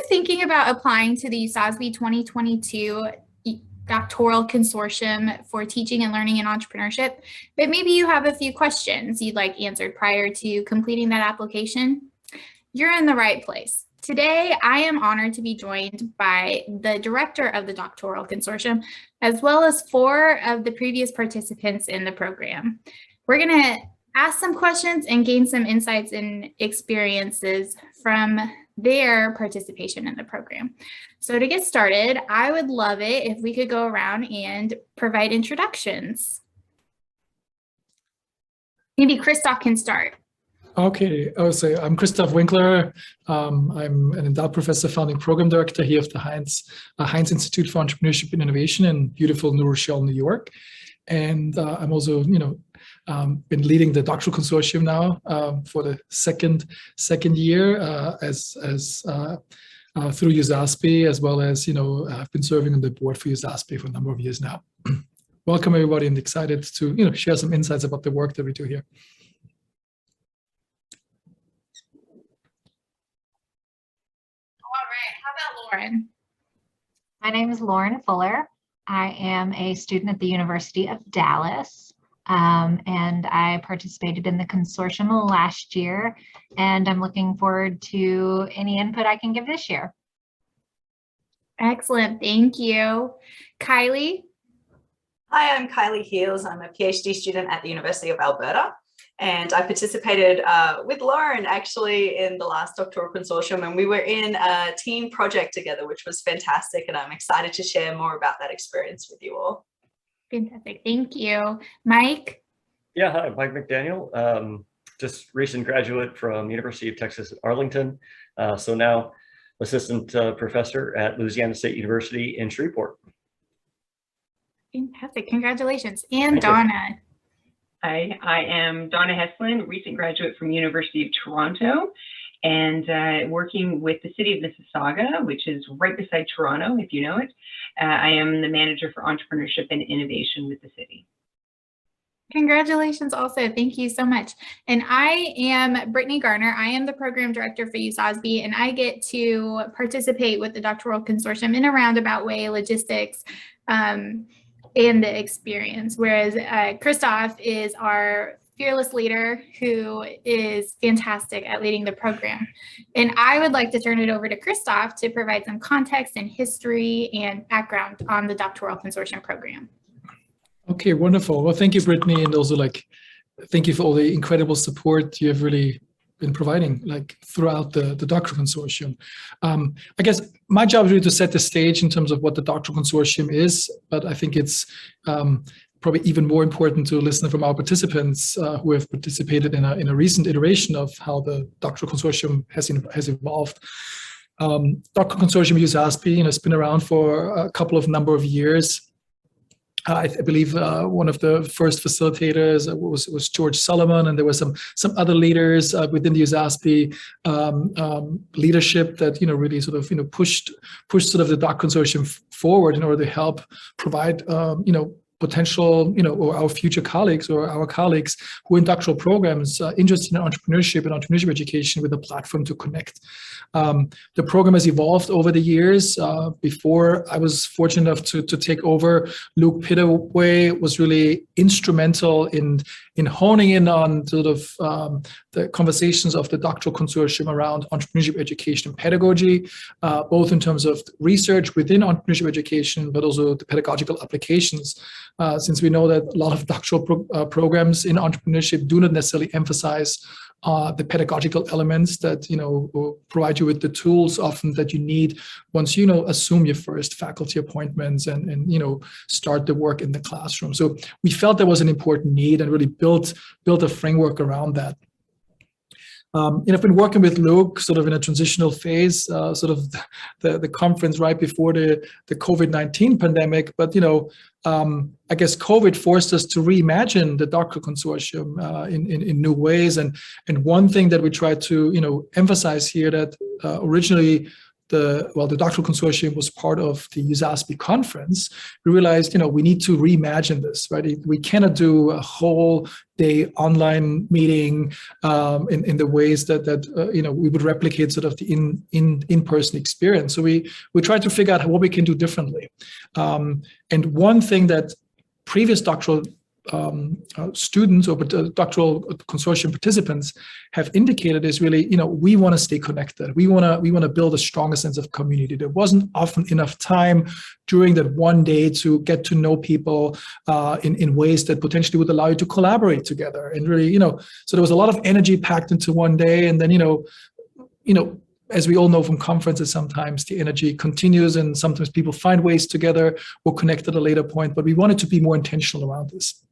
thinking about applying to the USASBE 2022 Doctoral Consortium for Teaching and Learning in Entrepreneurship, but maybe you have a few questions you'd like answered prior to completing that application, you're in the right place. Today, I am honored to be joined by the director of the Doctoral Consortium, as well as 4 of the previous participants in the program. We're going to ask some questions and gain some insights and experiences from their participation in the program. So to get started, I would love it if we could go around and provide introductions. Maybe Christoph can start. Okay, so I'm Christoph Winkler. I'm an endowed professor, founding program director here of the Heinz Institute for Entrepreneurship and Innovation in beautiful New Rochelle, New York. And I'm also, been leading the Doctoral Consortium now for the second year through USASBE, as well as, I've been serving on the board for USASBE for a number of years now. Welcome everybody, and excited to, share some insights about the work that we do here. Lauran. My name is Lauran Fuller. I am a student at the University of Dallas, and I participated in the consortium last year, and I'm looking forward to any input I can give this year. Excellent, thank you. Kylie? Hi, I'm Kylie Heales. I'm a PhD student at the University of Alberta. And I participated with Lauran actually in the last Doctoral Consortium, and we were in a team project together, which was fantastic. And I'm excited to share more about that experience with you all. Fantastic, thank you. Mike? Yeah, hi, Mike McDaniel. Just recent graduate from University of Texas at Arlington. So now assistant professor at Louisiana State University in Shreveport. Fantastic, congratulations. And Donna? Hi, I am Donna Heslin, recent graduate from University of Toronto, and working with the city of Mississauga, which is right beside Toronto, if you know it. I am the manager for entrepreneurship and innovation with the city. Congratulations also, thank you so much. And I am Brittany Garner. I am the program director for USASBE, and I get to participate with the Doctoral Consortium in a roundabout way, logistics, and the experience, whereas Christoph is our fearless leader who is fantastic at leading the program. And I would like to turn it over to Christoph to provide some context and history and background on the Doctoral Consortium program. Okay, wonderful. Well, thank you, Brittany, and also thank you for all the incredible support you have really been providing throughout the Doctoral Consortium. I guess my job is really to set the stage in terms of what the Doctoral Consortium is, but I think it's probably even more important to listen from our participants who have participated in a recent iteration of how the Doctoral Consortium has evolved. Doctoral Consortium USASBE has been around for a number of years. I believe one of the first facilitators was George Solomon, and there were some other leaders within the USASBE leadership that really pushed sort of the Doc Consortium forward in order to help provide potential or our future colleagues or our colleagues who are in doctoral programs interested in entrepreneurship and entrepreneurship education with a platform to connect. The program has evolved over the years. Before I was fortunate enough to take over, Luke Pittaway was really instrumental in honing in on sort of the conversations of the Doctoral Consortium around entrepreneurship education and pedagogy, both in terms of research within entrepreneurship education, but also the pedagogical applications. Since we know that a lot of doctoral programs in entrepreneurship do not necessarily emphasize the pedagogical elements that will provide you with the tools often that you need once assume your first faculty appointments and start the work in the classroom. So we felt there was an important need and really built a framework around that. I've been working with Luke sort of in a transitional phase, sort of the conference right before the COVID-19 pandemic. But, I guess COVID forced us to reimagine the Doctoral Consortium in new ways. And one thing that we tried to, emphasize here that originally the Doctoral Consortium was part of the USASBE conference, we realized, we need to reimagine this, right? We cannot do a whole day online meeting in the ways that we would replicate sort of the in-person experience. So we tried to figure out what we can do differently. And one thing that previous doctoral students or doctoral consortium participants have indicated is really, we want to stay connected. We want to build a stronger sense of community. There wasn't often enough time during that one day to get to know people in ways that potentially would allow you to collaborate together. And really, so there was a lot of energy packed into one day. And then, as we all know from conferences, sometimes the energy continues and sometimes people find ways together or connect at a later point, but we wanted to be more intentional around this.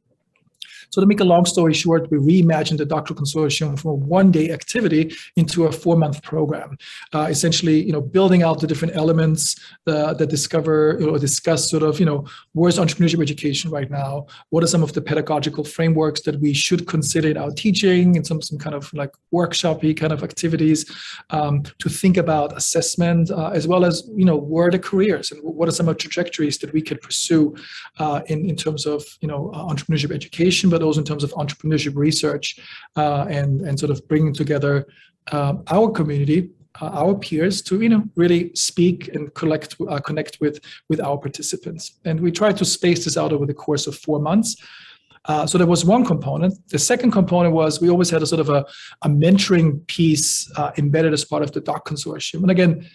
So to make a long story short, we reimagined the Doctoral Consortium from a one-day activity into a 4-month program, essentially, building out the different elements that discuss sort of, where's entrepreneurship education right now? What are some of the pedagogical frameworks that we should consider in our teaching and some kind of like workshop-y kind of activities to think about assessment, as well as, where are the careers and what are some of the trajectories that we could pursue in terms of, entrepreneurship education, but also in terms of entrepreneurship research and sort of bringing together our community, our peers to really speak and connect with our participants. And we tried to space this out over the course of 4 months. So there was one component. The second component was we always had a sort of a mentoring piece embedded as part of the Doc Consortium. And again,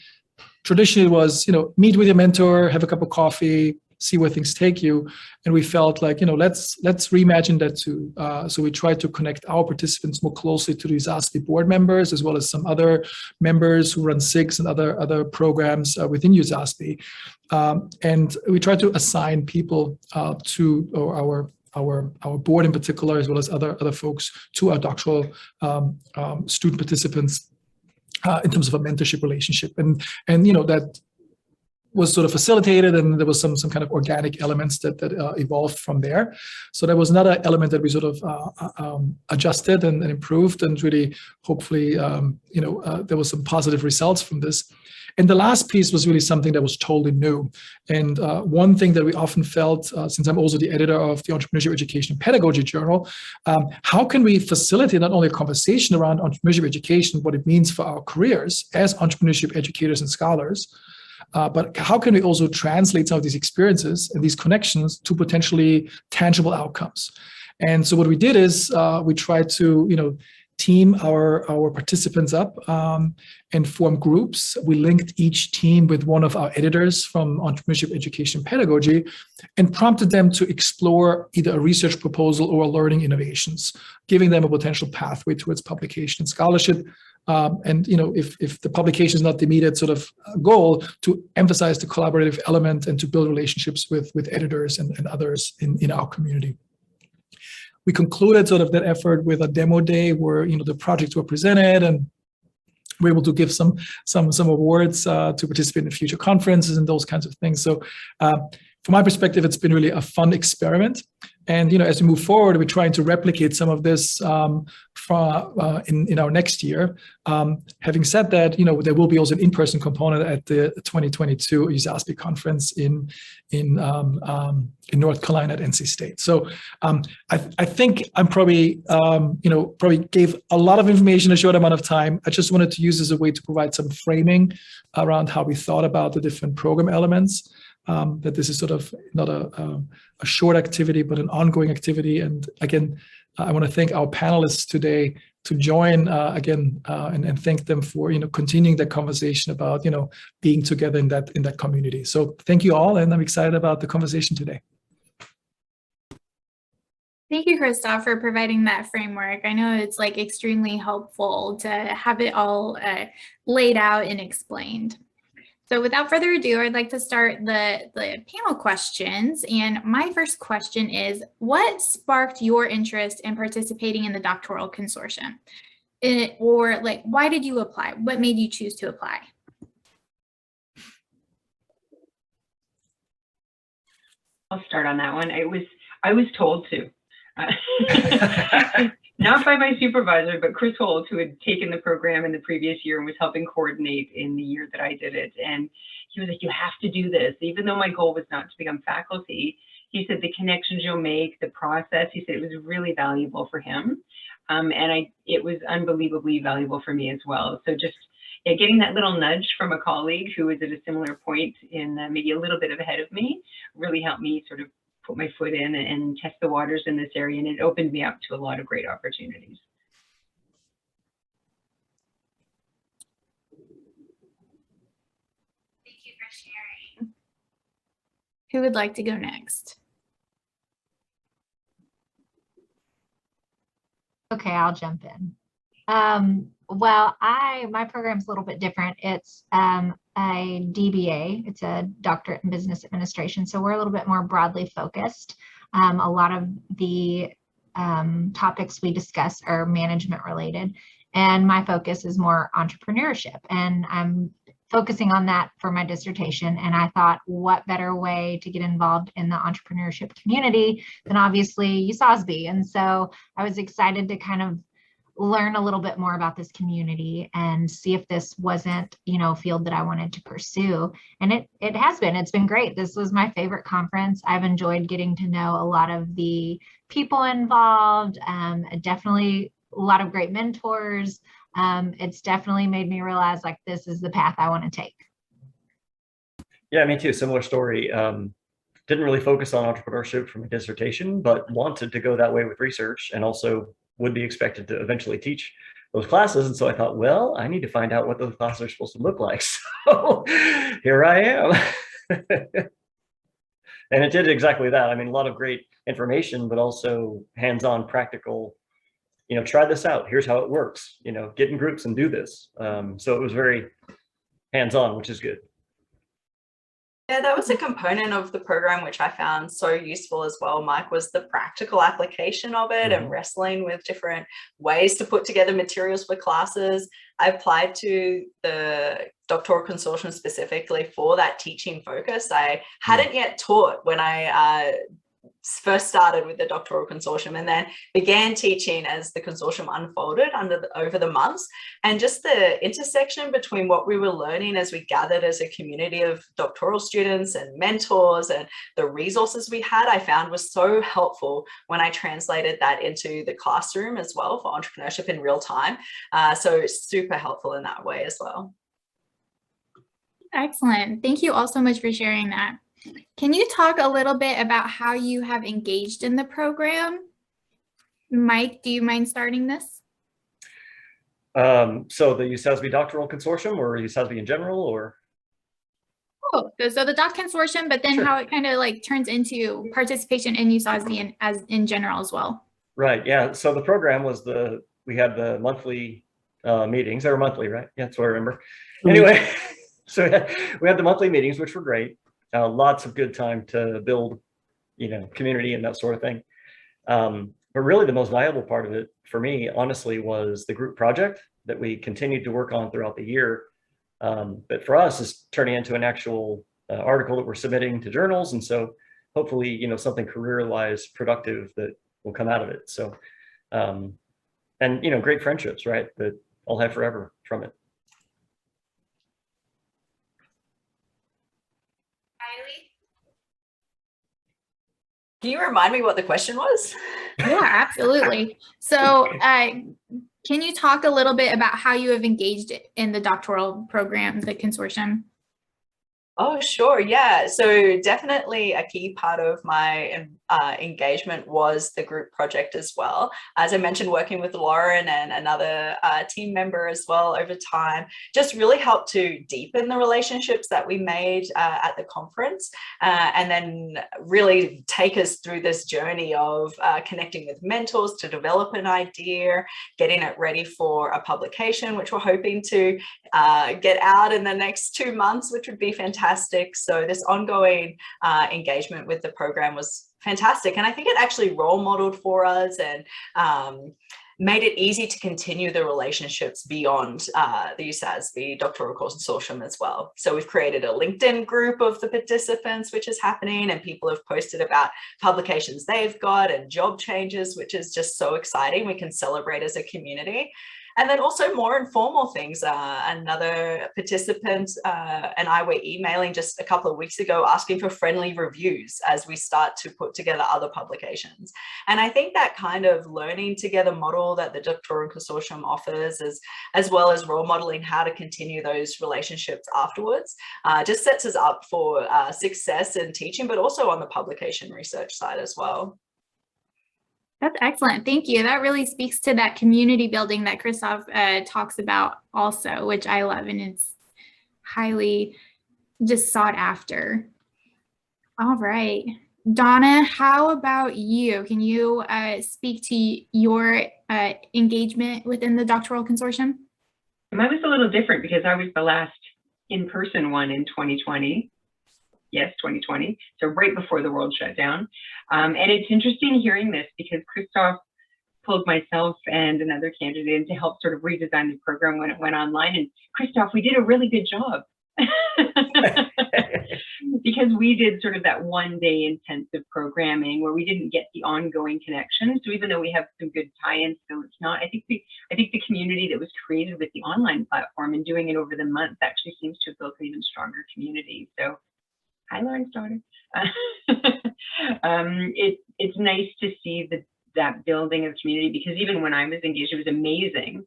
traditionally it was meet with your mentor, have a cup of coffee, see where things take you. And we felt like, let's reimagine that too. So we tried to connect our participants more closely to the USASBE board members, as well as some other members who run SIGs and other programs within USASBE. And we tried to assign people to our board in particular, as well as other folks to our doctoral student participants in terms of a mentorship relationship. And that was sort of facilitated, and there was some kind of organic elements that evolved from there. So that was another element that we sort of adjusted and improved, and really, hopefully, there was some positive results from this. And the last piece was really something that was totally new. And one thing that we often felt, since I'm also the editor of the Entrepreneurship Education and Pedagogy Journal, how can we facilitate not only a conversation around entrepreneurship education, what it means for our careers as entrepreneurship educators and scholars, but how can we also translate some of these experiences and these connections to potentially tangible outcomes? And so what we did is we tried to, team our participants up and form groups. We linked each team with one of our editors from Entrepreneurship Education Pedagogy and prompted them to explore either a research proposal or learning innovations, giving them a potential pathway towards publication and scholarship. And if the publication is not the immediate sort of goal, to emphasize the collaborative element and to build relationships with editors and others in our community. We concluded sort of that effort with a demo day where the projects were presented, and we're able to give some awards to participate in future conferences and those kinds of things. So from my perspective, it's been really a fun experiment. And as we move forward, we're trying to replicate some of this in our next year. Having said that, there will be also an in-person component at the 2022 USASBE conference in North Carolina at NC State. So I think I'm probably gave a lot of information in a short amount of time. I just wanted to use this as a way to provide some framing around how we thought about the different program elements. That this is sort of not a short activity, but an ongoing activity. And again, I want to thank our panelists today to join again and thank them for continuing the conversation about being together in that community. So thank you all, and I'm excited about the conversation today. Thank you, Christoph, for providing that framework. I know it's extremely helpful to have it all laid out and explained. So without further ado, I'd like to start the panel questions. And my first question is, what sparked your interest in participating in the Doctoral Consortium? Or why did you apply? What made you choose to apply? I'll start on that one. I was told to. not by my supervisor, but Chris Holt, who had taken the program in the previous year and was helping coordinate in the year that I did it. And he was like, you have to do this. Even though my goal was not to become faculty, he said the connections you'll make, the process, he said it was really valuable for him. It was unbelievably valuable for me as well. So just getting that little nudge from a colleague who was at a similar point in maybe a little bit ahead of me really helped me sort of put my foot in and test the waters in this area. And it opened me up to a lot of great opportunities. Thank you for sharing. Who would like to go next? Okay, I'll jump in. Well, my program's a little bit different. It's a DBA. It's a doctorate in business administration. So we're a little bit more broadly focused. A lot of the topics we discuss are management related, and my focus is more entrepreneurship. And I'm focusing on that for my dissertation. And I thought, what better way to get involved in the entrepreneurship community than obviously USASBE. And so I was excited to kind of learn a little bit more about this community and see if this wasn't, a field that I wanted to pursue. And it has been. It's been great. This was my favorite conference. I've enjoyed getting to know a lot of the people involved. Definitely a lot of great mentors. It's definitely made me realize like this is the path I want to take. Yeah, me too. Similar story. Didn't really focus on entrepreneurship for my dissertation, but wanted to go that way with research and also would be expected to eventually teach those classes. And so I thought, well, I need to find out what those classes are supposed to look like. So here I am. And it did exactly that. I mean, a lot of great information, but also hands-on practical, try this out. Here's how it works, get in groups and do this. So it was very hands-on, which is good. Yeah, that was a component of the program which I found so useful as well, Mike, was the practical application of it and wrestling with different ways to put together materials for classes. I applied to the Doctoral Consortium specifically for that teaching focus. I hadn't yet taught when I first started with the Doctoral Consortium, and then began teaching as the consortium unfolded over the months. And just the intersection between what we were learning as we gathered as a community of doctoral students and mentors and the resources we had, I found was so helpful when I translated that into the classroom as well for entrepreneurship in real time. So super helpful in that way as well. Excellent. Thank you all so much for sharing that. Can you talk a little bit about how you have engaged in the program? Mike, do you mind starting this? So the USASBE Doctoral Consortium or USASBE in general, or? Oh, so the Doc Consortium, but then how it kind of like turns into participation in USASBE as in general as well. Right, yeah. So the program was we had the monthly meetings. They were monthly, right? Yeah, that's what I remember. Anyway, so we had the monthly meetings, which were great. Lots of good time to build, community and that sort of thing. But really the most valuable part of it for me, honestly, was the group project that we continued to work on throughout the year. But for us, is turning into an actual article that we're submitting to journals. And so hopefully, something career-wise productive that will come out of it. So, and, great friendships, right, that I'll have forever from it. Can you remind me what the question was? Yeah, absolutely. So can you talk a little bit about how you have engaged in the doctoral program, the consortium? Oh, sure. Yeah. So definitely a key part of my engagement was the group project as well. As I mentioned, working with Lauran and another team member as well over time, just really helped to deepen the relationships that we made at the conference, and then really take us through this journey of connecting with mentors to develop an idea, getting it ready for a publication, which we're hoping to get out in the next 2 months, which would be fantastic. So this ongoing engagement with the program was fantastic. And I think it actually role modeled for us and made it easy to continue the relationships beyond the USASBE Doctoral Consortium as well. So we've created a LinkedIn group of the participants, which is happening, and people have posted about publications they've got and job changes, which is just so exciting. We can celebrate as a community. And then also more informal things. Another participant and I were emailing just a couple of weeks ago asking for friendly reviews as we start to put together other publications. And I think that kind of learning together model that the Doctoral Consortium offers, as well as role modeling how to continue those relationships afterwards, just sets us up for success in teaching, but also on the publication research side as well. That's excellent. Thank you. That really speaks to that community building that Christoph talks about also, which I love, and it's highly just sought after. All right. Donna, how about you? Can you speak to your engagement within the Doctoral Consortium? Mine was a little different because I was the last in-person one in 2020. Yes, 2020, so right before the world shut down. And it's interesting hearing this because Christoph pulled myself and another candidate in to help sort of redesign the program when it went online. And Christoph, we did a really good job because we did sort of that one-day intensive programming where we didn't get the ongoing connection. So even though we have some good tie-ins, so it's not, I think the community that was created with the online platform and doing it over the month actually seems to have built an even stronger community. So hi, Lauran's daughter. It's nice to see that building of community because even when I was engaged, it was amazing.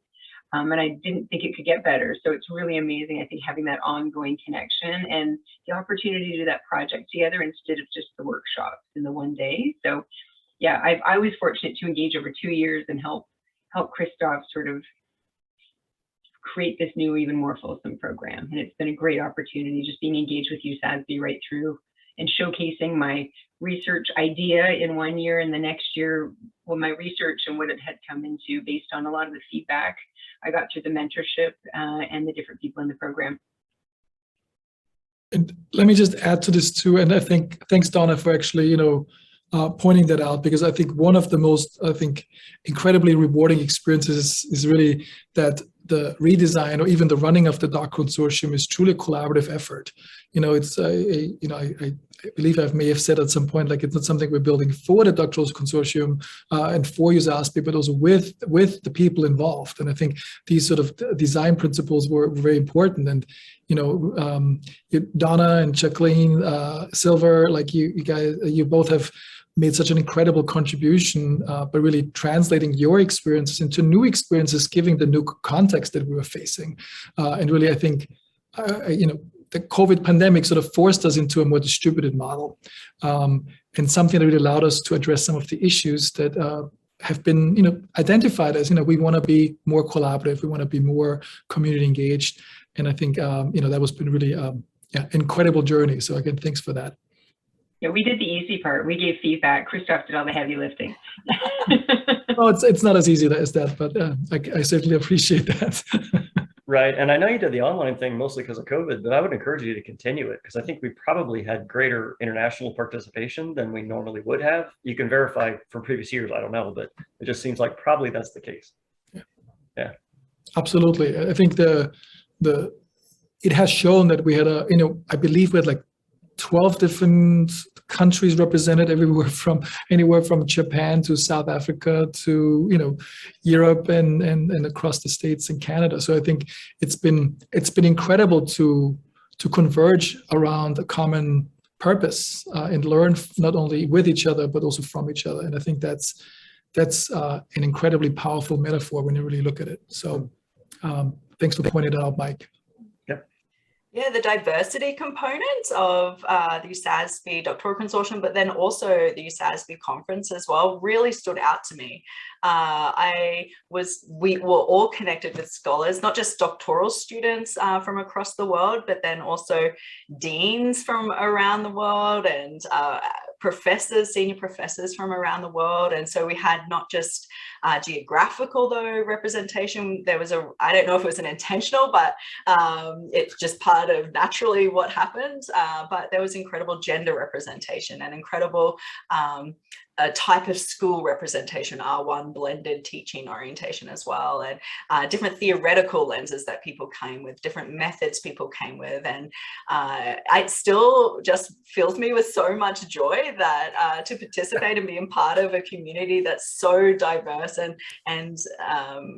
And I didn't think it could get better. So it's really amazing, I think, having that ongoing connection and the opportunity to do that project together instead of just the workshops in the one day. So yeah, I was fortunate to engage over 2 years and help Christoph sort of create this new, even more fulsome program. And it's been a great opportunity just being engaged with USASBE right through and showcasing my research idea in 1 year and the next year, well, my research and what it had come into based on a lot of the feedback I got through the mentorship and the different people in the program. And let me just add to this too. And I think, thanks Donna for actually, pointing that out, because I think one of the most, incredibly rewarding experiences is really that the redesign or even the running of the Doc Consortium is truly a collaborative effort. It's I believe I may have said at some point, like it's not something we're building for the Doctoral Consortium and for USASBE, but also with the people involved. And I think these sort of design principles were very important. And Donna and Jacqueline Silver, like you guys, you both have made such an incredible contribution, by really translating your experiences into new experiences, giving the new context that we were facing. And really, I think, the COVID pandemic sort of forced us into a more distributed model, and something that really allowed us to address some of the issues that have been, identified as, we want to be more collaborative, we want to be more community engaged. And I think, that was been really, incredible journey. So again, thanks for that. Yeah, we did the easy part. We gave feedback. Christoph did all the heavy lifting. Well, it's not as easy as that, but I certainly appreciate that. Right. And I know you did the online thing mostly because of COVID, but I would encourage you to continue it because I think we probably had greater international participation than we normally would have. You can verify from previous years, I don't know, but it just seems like probably that's the case. Yeah. Absolutely. I think it has shown that we had I believe we had like 12 different countries represented, anywhere from Japan to South Africa to Europe and across the States and Canada. So I think it's been incredible to converge around a common purpose and learn not only with each other but also from each other. And I think that's an incredibly powerful metaphor when you really look at it. So thanks for pointing it out, Mike. Yeah, the diversity component of the USASBE Doctoral Consortium, but then also the USASBE conference as well, really stood out to me. We were all connected with scholars, not just doctoral students from across the world, but then also deans from around the world and professors, senior professors from around the world. And so we had not just geographical representation. There was I don't know if it was an intentional, but it's just part of naturally what happened. But there was incredible gender representation and incredible a type of school representation, R1 blended teaching orientation as well, and different theoretical lenses that people came with, different methods people came with. And it still just fills me with so much joy that to participate and be a part of a community that's so diverse, and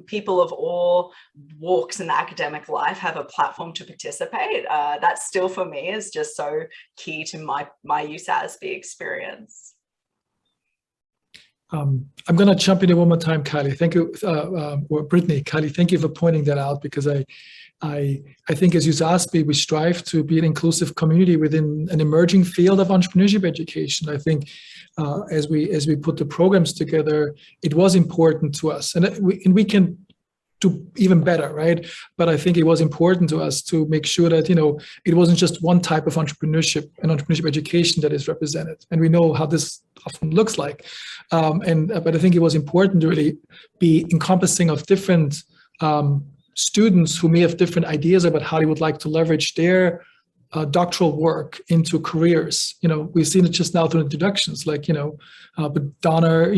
people of all walks in academic life have a platform to participate. That still for me is just so key to my USASBE experience. I'm going to jump in one more time, Kylie. Thank you, or Brittany. Kylie, thank you for pointing that out, because I think as USASBE, we strive to be an inclusive community within an emerging field of entrepreneurship education. I think as we put the programs together, it was important to us, and we can do even better, right? But I think it was important to us to make sure that, it wasn't just one type of entrepreneurship and entrepreneurship education that is represented. And we know how this often looks like. But I think it was important to really be encompassing of different students who may have different ideas about how they would like to leverage their doctoral work into careers. We've seen it just now through introductions, like, but Donna,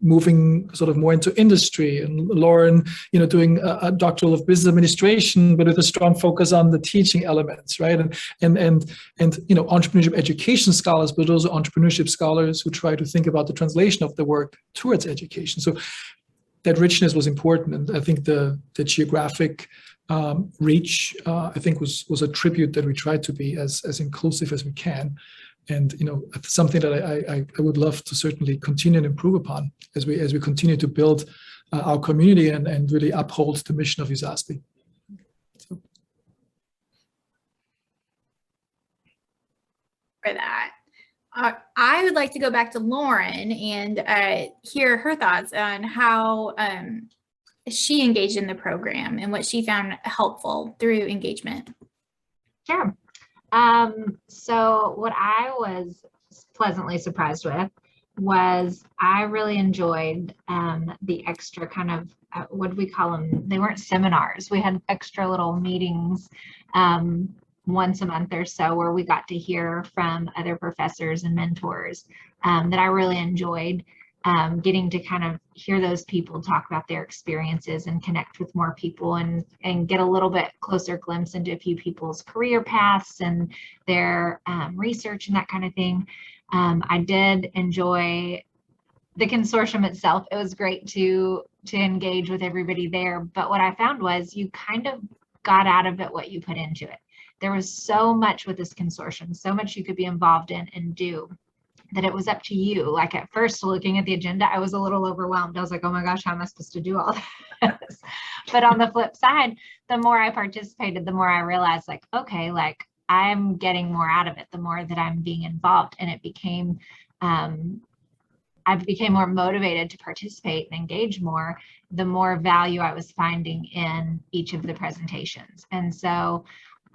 moving sort of more into industry, and Lauran, doing a doctoral of business administration, but with a strong focus on the teaching elements, right? And entrepreneurship education scholars, but also entrepreneurship scholars who try to think about the translation of the work towards education. So that richness was important, and I think the geographic reach, I think was a tribute that we tried to be as inclusive as we can, and something that I would love to certainly continue and improve upon as we continue to build our community and really uphold the mission of USASBE. For that, I would like to go back to Lauran and hear her thoughts on how she engaged in the program and what she found helpful through engagement. Sure. So what I was pleasantly surprised with was I really enjoyed the extra kind of, what do we call them? They weren't seminars. We had extra little meetings once a month or so where we got to hear from other professors and mentors that I really enjoyed. Getting to kind of hear those people talk about their experiences and connect with more people and get a little bit closer glimpse into a few people's career paths and their research and that kind of thing. I did enjoy the consortium itself. It was great to engage with everybody there. But what I found was you kind of got out of it what you put into it. There was so much with this consortium, so much you could be involved in and do, that it was up to you. Like at first, looking at the agenda, I was a little overwhelmed. I was like, oh my gosh, how am I supposed to do all this? But on the flip side, the more I participated, the more I realized, like, okay, like I'm getting more out of it, the more that I'm being involved. And it became, I became more motivated to participate and engage more, the more value I was finding in each of the presentations. And so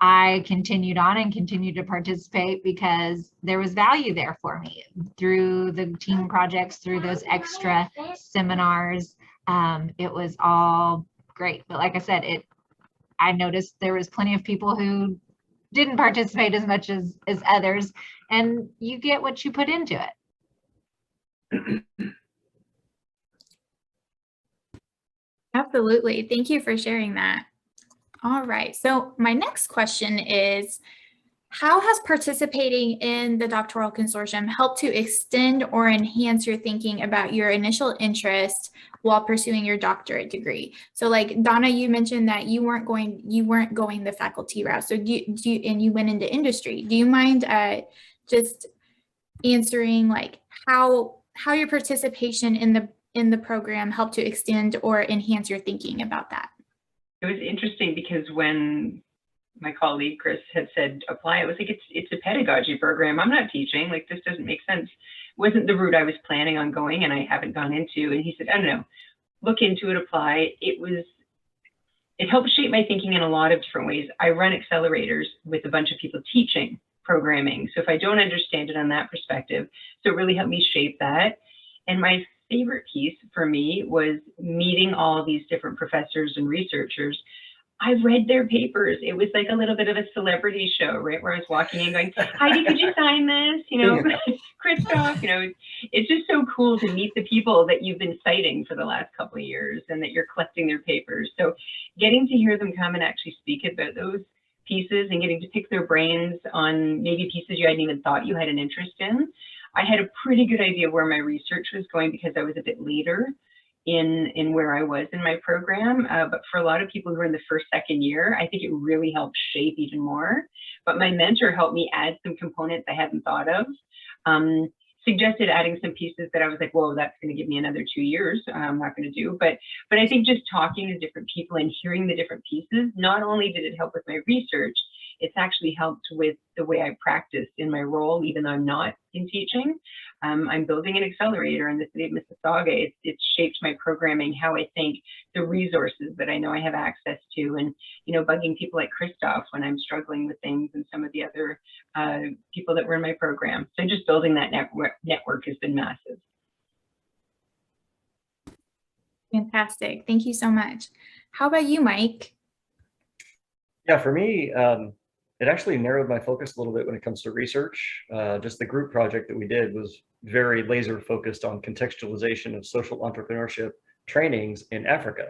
I continued on and continued to participate because there was value there for me through the team projects, through those extra seminars. It was all great. But like I said, I noticed there was plenty of people who didn't participate as much as others, and you get what you put into it. Absolutely. Thank you for sharing that. All right. So my next question is, how has participating in the Doctoral Consortium helped to extend or enhance your thinking about your initial interest while pursuing your doctorate degree? So like Donna, you mentioned that you weren't going the faculty route. So and you went into industry. Do you mind just answering like how your participation in the program helped to extend or enhance your thinking about that? It was interesting because when my colleague Chris had said apply, I was like, it's a pedagogy program. I'm not teaching. Like, this doesn't make sense. It wasn't the route I was planning on going, and I haven't gone into. And he said, I don't know, look into it, apply. It helped shape my thinking in a lot of different ways. I run accelerators with a bunch of people teaching programming. So if I don't understand it on that perspective, so it really helped me shape that. And my favorite piece for me was meeting all these different professors and researchers. I read their papers. It was like a little bit of a celebrity show, right? Where I was walking in going, Heidi, could you sign this? You know, Christoph, you know, it's just so cool to meet the people that you've been citing for the last couple of years and that you're collecting their papers. So getting to hear them come and actually speak about those pieces and getting to pick their brains on maybe pieces you hadn't even thought you had an interest in. I had a pretty good idea where my research was going because I was a bit later in where I was in my program. But for a lot of people who are in the first, second year, I think it really helped shape even more. But my mentor helped me add some components I hadn't thought of. Suggested adding some pieces that I was like, whoa, that's going to give me another 2 years. I'm not going to do. But I think just talking to different people and hearing the different pieces, not only did it help with my research, it's actually helped with the way I practice in my role, even though I'm not in teaching. I'm building an accelerator in the city of Mississauga. It's shaped my programming, how I think, the resources that I know I have access to, and, you know, bugging people like Christoph when I'm struggling with things, and some of the other people that were in my program. So just building that network has been massive. Fantastic. Thank you so much. How about you, Mike? Yeah, for me, it actually narrowed my focus a little bit when it comes to research. Just the group project that we did was very laser focused on contextualization of social entrepreneurship trainings in Africa.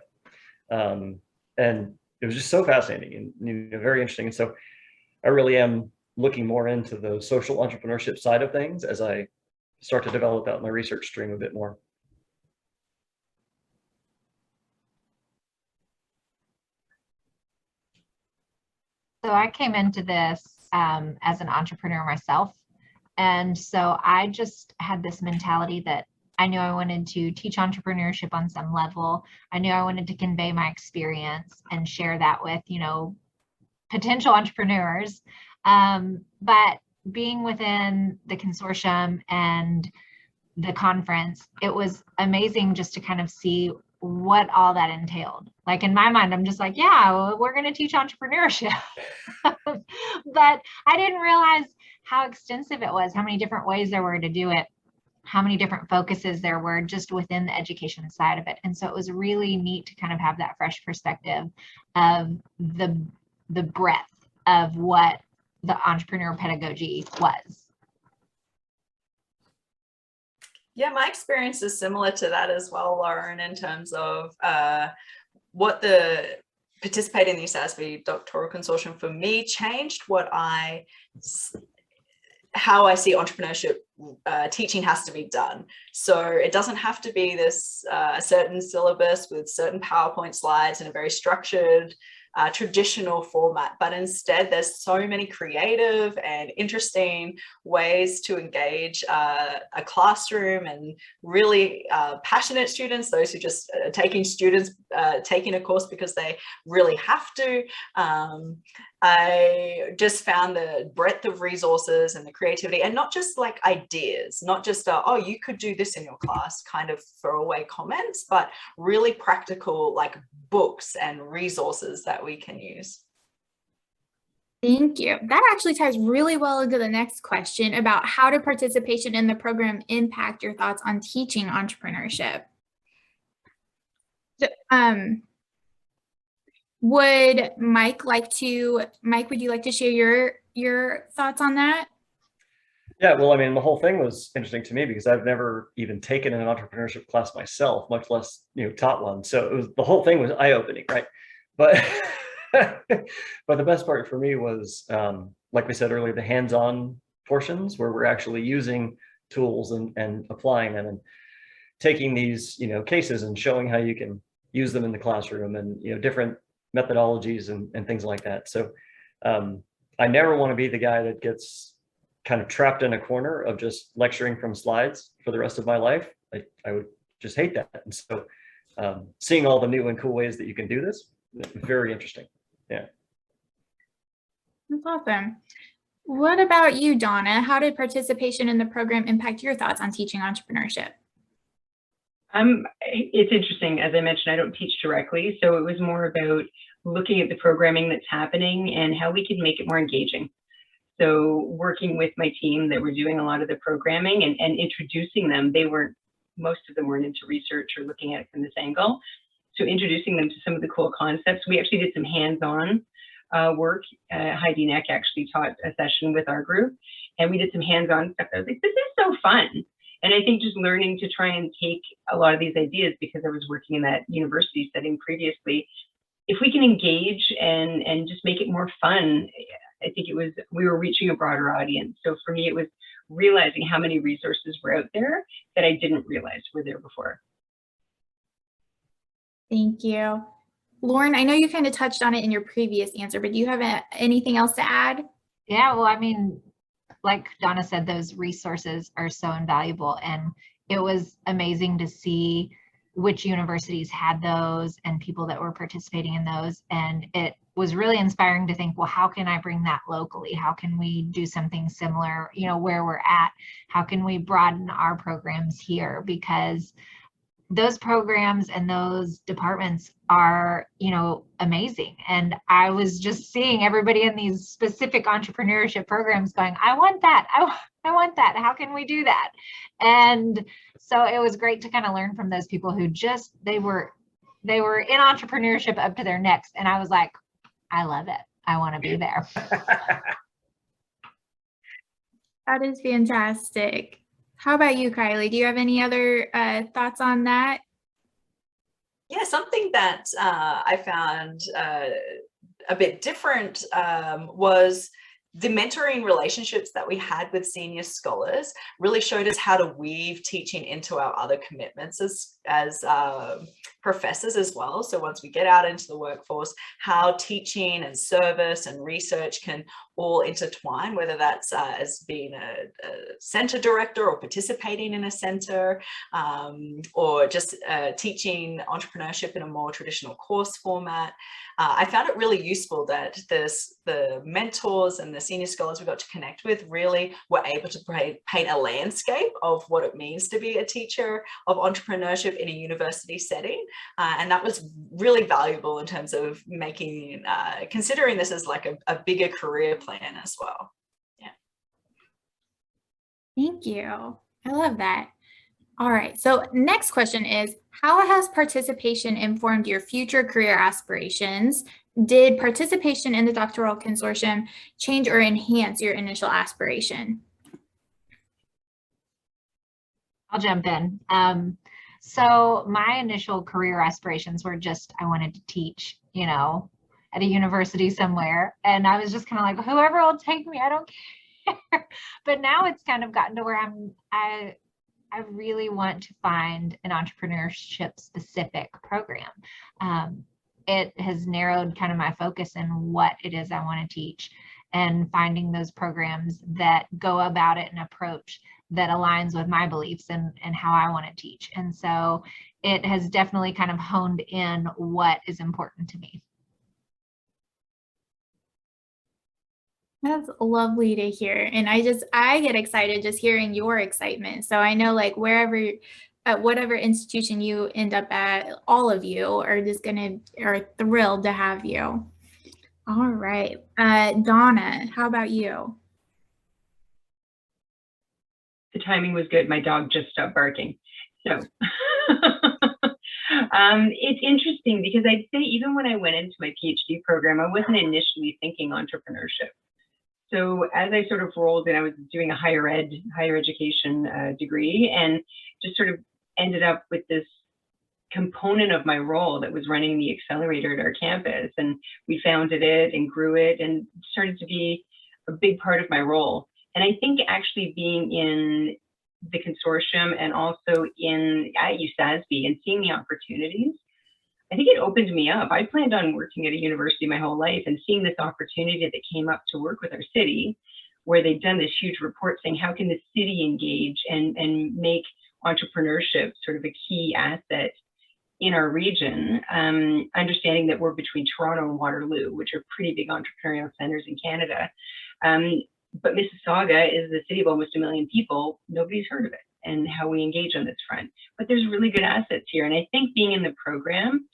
And it was just so fascinating and, you know, very interesting. And so I really am looking more into the social entrepreneurship side of things as I start to develop out my research stream a bit more. So I came into this as an entrepreneur myself. And so I just had this mentality that I knew I wanted to teach entrepreneurship on some level. I knew I wanted to convey my experience and share that with, you know, potential entrepreneurs. But being within the consortium and the conference, it was amazing just to kind of see what all that entailed. Like in my mind, I'm just like, yeah, well, we're going to teach entrepreneurship. But I didn't realize how extensive it was, how many different ways there were to do it, how many different focuses there were just within the education side of it. And so it was really neat to kind of have that fresh perspective of the breadth of what the entrepreneur pedagogy was. Yeah, my experience is similar to that as well, Lauran, in terms of what the participating in the USASBE Doctoral Consortium for me changed how I see entrepreneurship teaching has to be done. So it doesn't have to be this certain syllabus with certain PowerPoint slides in a very structured, traditional format, but instead there's so many creative and interesting ways to engage a classroom, and really passionate students, those who just taking a course because they really have to. I just found the breadth of resources and the creativity, and not just like ideas, not just, oh, you could do this in your class kind of throwaway comments, but really practical like books and resources that we can use. Thank you. That actually ties really well into the next question about how did participation in the program impact your thoughts on teaching entrepreneurship? So, would Mike, would you like to share your thoughts on that? Yeah, well, I mean, the whole thing was interesting to me because I've never even taken an entrepreneurship class myself, much less, you know, taught one. So the whole thing was eye-opening, right? But but the best part for me was, like we said earlier, the hands-on portions where we're actually using tools and applying them and taking these, you know, cases and showing how you can use them in the classroom, and, you know, different methodologies and things like that. So I never want to be the guy that gets kind of trapped in a corner of just lecturing from slides for the rest of my life. I would just hate that. And so seeing all the new and cool ways that you can do this, very interesting. Yeah. That's awesome. What about you, Donna? How did participation in the program impact your thoughts on teaching entrepreneurship? It's interesting. As I mentioned, I don't teach directly, so it was more about looking at the programming that's happening and how we could make it more engaging. So working with my team that were doing a lot of the programming and introducing them, most of them weren't into research or looking at it from this angle. So introducing them to some of the cool concepts. We actually did some hands-on work. Heidi Neck actually taught a session with our group, and we did some hands-on stuff. I was like, this is so fun. And I think just learning to try and take a lot of these ideas, because I was working in that university setting previously, if we can engage and just make it more fun, I think we were reaching a broader audience. So for me, it was realizing how many resources were out there that I didn't realize were there before. Thank you. Lauran, I know you kind of touched on it in your previous answer, but do you have anything else to add? Yeah, well, I mean, like Donna said, those resources are so invaluable, and it was amazing to see which universities had those and people that were participating in those. And it was really inspiring to think, well, how can I bring that locally? How can we do something similar, you know, where we're at? How can we broaden our programs here? Because those programs and those departments are, you know, amazing. And I was just seeing everybody in these specific entrepreneurship programs going, I want that. I want that. How can we do that? And so it was great to kind of learn from those people who just, they were in entrepreneurship up to their necks. And I was like, I love it. I want to be there. That is fantastic. How about you, Kylie? Do you have any other thoughts on that? Yeah, something that I found a bit different was the mentoring relationships that we had with senior scholars really showed us how to weave teaching into our other commitments as professors as well. So once we get out into the workforce, how teaching and service and research can all intertwine, whether that's as being a center director or participating in a center, or just teaching entrepreneurship in a more traditional course format. I found it really useful that the mentors and the senior scholars we got to connect with really were able to paint a landscape of what it means to be a teacher of entrepreneurship in a university setting. And that was really valuable in terms of making, considering this as like a bigger career plan as well. Yeah. Thank you. I love that. All right. So next question is, how has participation informed your future career aspirations? Did participation in the doctoral consortium change or enhance your initial aspiration? I'll jump in. So my initial career aspirations were just, I wanted to teach, you know, at a university somewhere. And I was just kind of like, whoever will take me, I don't care. But now it's kind of gotten to where I really want to find an entrepreneurship specific program. It has narrowed kind of my focus in what it is I want to teach, and finding those programs that go about it and approach that aligns with my beliefs and how I want to teach. And so it has definitely kind of honed in what is important to me. That's lovely to hear. And I get excited just hearing your excitement. So I know like at whatever institution you end up at, all of you are thrilled to have you. All right. Donna, how about you? The timing was good. My dog just stopped barking. So it's interesting because I'd say even when I went into my PhD program, I wasn't initially thinking entrepreneurship. So as I sort of rolled in, I was doing a higher education degree, and just sort of ended up with this component of my role that was running the accelerator at our campus. And we founded it and grew it and started to be a big part of my role. And I think actually being in the consortium and also at USASBE and seeing the opportunities, I think it opened me up. I planned on working at a university my whole life, and seeing this opportunity that came up to work with our city, where they'd done this huge report saying, how can the city engage and make entrepreneurship sort of a key asset in our region, understanding that we're between Toronto and Waterloo, which are pretty big entrepreneurial centers in Canada. But Mississauga is a city of almost 1 million people. Nobody's heard of it, and how we engage on this front. But there's really good assets here. And I think being in the program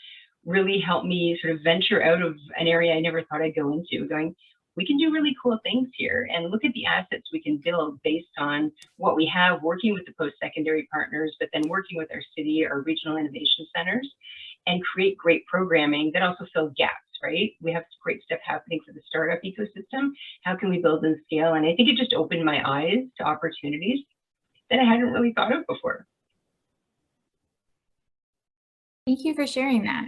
really helped me sort of venture out of an area I never thought I'd go into, going, we can do really cool things here, and look at the assets we can build based on what we have, working with the post-secondary partners, but then working with our city, our regional innovation centers. and create great programming that also fill gaps, right? We have great stuff happening for the startup ecosystem. How can we build and scale? And I think it just opened my eyes to opportunities that I hadn't really thought of before. Thank you for sharing that.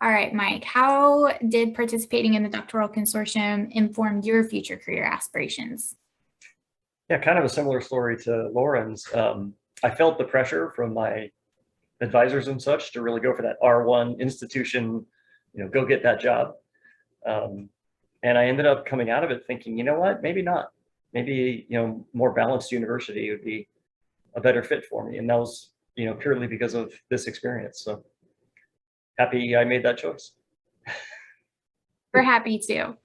All right, Mike, how did participating in the Doctoral Consortium inform your future career aspirations? Yeah, kind of a similar story to Lauran's. I felt the pressure from my advisors and such to really go for that R1 institution, go get that job. And I ended up coming out of it thinking, you know what, maybe not. Maybe, more balanced university would be a better fit for me. And that was, purely because of this experience. So happy I made that choice. We're happy too.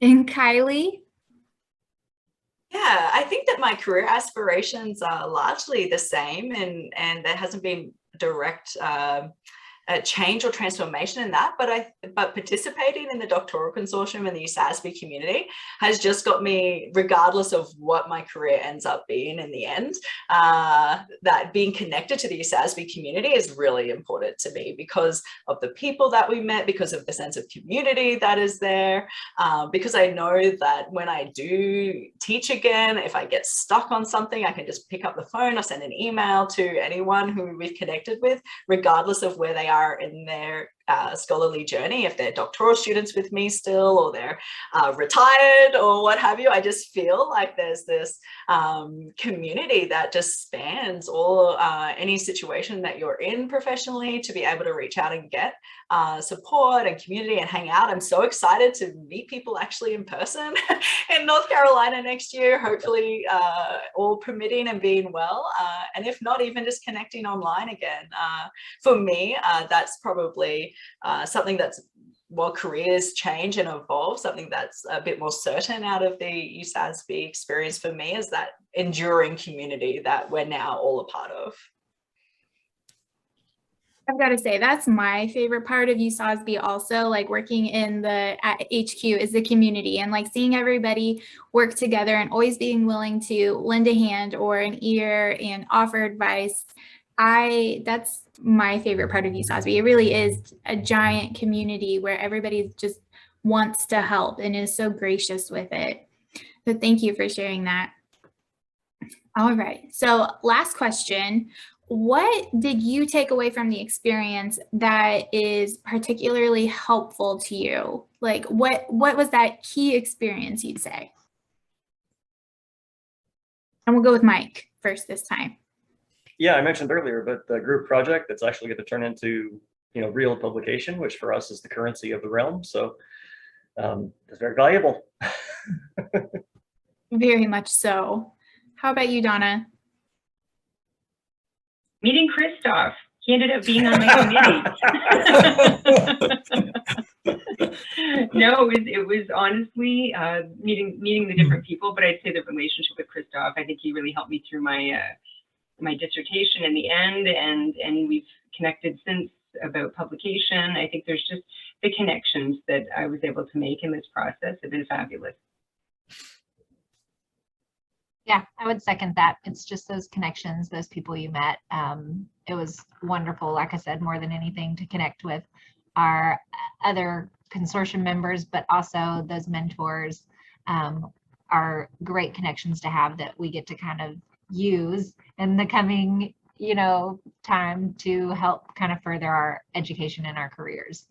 And Kylie? Yeah, I think that my career aspirations are largely the same, and there hasn't been direct change or transformation in that, but participating in the Doctoral Consortium and the USASBE community has just got me, regardless of what my career ends up being in the end, that being connected to the USASBE community is really important to me because of the people that we met, because of the sense of community that is there, because I know that when I do teach again, if I get stuck on something, I can just pick up the phone or send an email to anyone who we've connected with, regardless of where they are in their scholarly journey. If they're doctoral students with me still, or they're retired or what have you, I just feel like there's this community that just spans all any situation that you're in professionally, to be able to reach out and get support and community and hang out. I'm so excited to meet people actually in person in North Carolina next year, hopefully all permitting and being well, and if not, even just connecting online again. For me, that's probably something that's, while careers change and evolve, something that's a bit more certain out of the USASBE experience for me is that enduring community that we're now all a part of. I've got to say, that's my favorite part of USASBE also, like working in the HQ, is the community and like seeing everybody work together and always being willing to lend a hand or an ear and offer advice. That's my favorite part of USASBE. It really is a giant community where everybody just wants to help and is so gracious with it. So thank you for sharing that. All right, so last question. What did you take away from the experience that is particularly helpful to you? Like what was that key experience you'd say? And we'll go with Mike first this time. Yeah, I mentioned earlier, but the group project that's actually going to turn into, real publication, which for us is the currency of the realm. So it's very valuable. Very much so. How about you, Donna? Meeting Christoph. He ended up being on my committee. No, it was honestly meeting the different people, but I'd say the relationship with Christoph, I think he really helped me through my my dissertation in the end, and we've connected since about publication. I think there's just the connections that I was able to make in this process have been fabulous. Yeah, I would second that. It's just those connections, those people you met. It was wonderful, like I said, more than anything, to connect with our other consortium members, but also those mentors are great connections to have that we get to kind of use in the coming, time to help kind of further our education and our careers.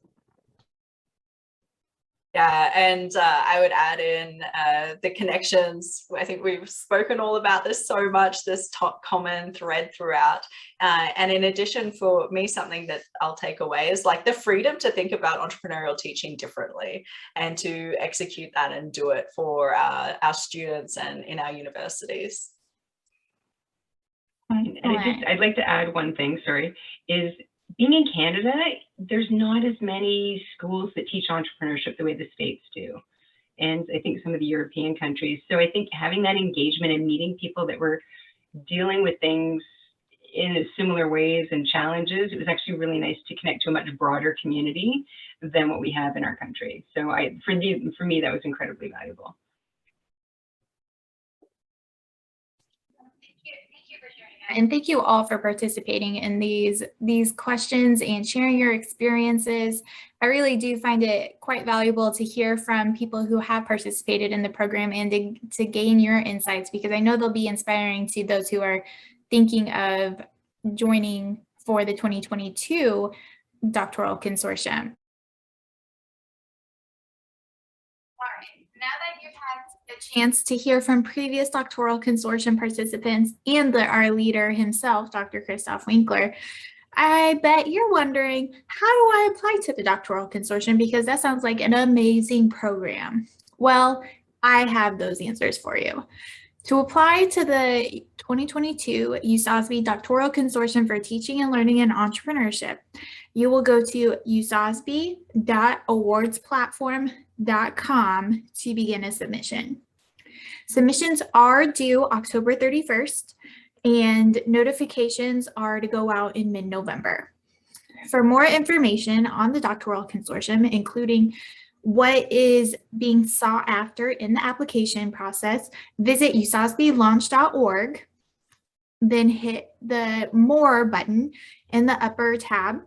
Yeah, and I would add in the connections. I think we've spoken all about this so much, this common thread throughout. And in addition, for me, something that I'll take away is like the freedom to think about entrepreneurial teaching differently and to execute that and do it for our students and in our universities. And I'd like to add one thing, is being in Canada, there's not as many schools that teach entrepreneurship the way the States do. And I think some of the European countries. So I think having that engagement and meeting people that were dealing with things in similar ways and challenges, it was actually really nice to connect to a much broader community than what we have in our country. So for me, that was incredibly valuable. Thank you for sharing And thank you all for participating in these questions and sharing your experiences. I really do find it quite valuable to hear from people who have participated in the program and to gain your insights, because I know they'll be inspiring to those who are thinking of joining for the 2022 Doctoral Consortium. All right, now that you've had a chance to hear from previous Doctoral Consortium participants and our leader himself, Dr. Christoph Winkler, I bet you're wondering, how do I apply to the Doctoral Consortium? Because that sounds like an amazing program. Well, I have those answers for you. To apply to the 2022 USASBE Doctoral Consortium for Teaching and Learning and Entrepreneurship, you will go to usasbe.awardsplatform.com to begin a submission. Submissions are due October 31st, and notifications are to go out in mid-November. For more information on the Doctoral Consortium, including what is being sought after in the application process, visit usasbelaunch.org, then hit the More button in the upper tab,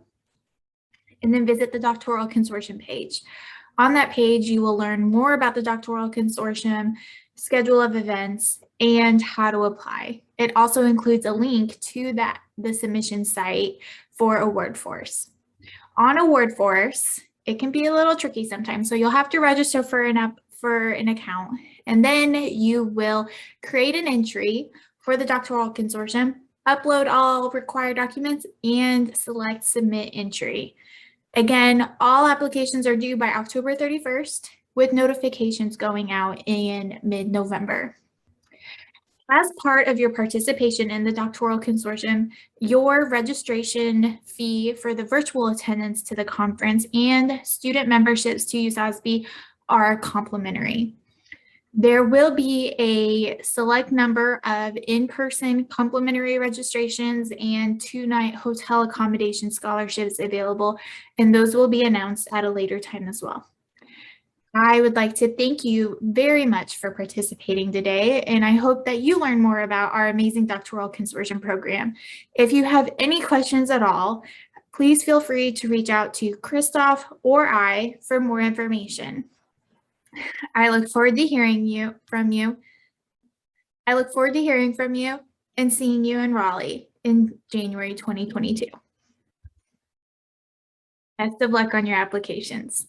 and then visit the Doctoral Consortium page. On that page, you will learn more about the Doctoral Consortium, schedule of events, and how to apply. It also includes a link to the submission site for AwardForce. On AwardForce, it can be a little tricky sometimes, so you'll have to register for an account, and then you will create an entry for the Doctoral Consortium, upload all required documents, and select Submit Entry. Again, all applications are due by October 31st, with notifications going out in mid-November. As part of your participation in the Doctoral Consortium, your registration fee for the virtual attendance to the conference and student memberships to USASBE are complimentary. There will be a select number of in-person complimentary registrations and 2-night hotel accommodation scholarships available, and those will be announced at a later time as well. I would like to thank you very much for participating today, and I hope that you learn more about our amazing Doctoral Consortium program. If you have any questions at all, please feel free to reach out to Christoph or I for more information. I look forward to hearing from you and seeing you in Raleigh in January 2022. Best of luck on your applications.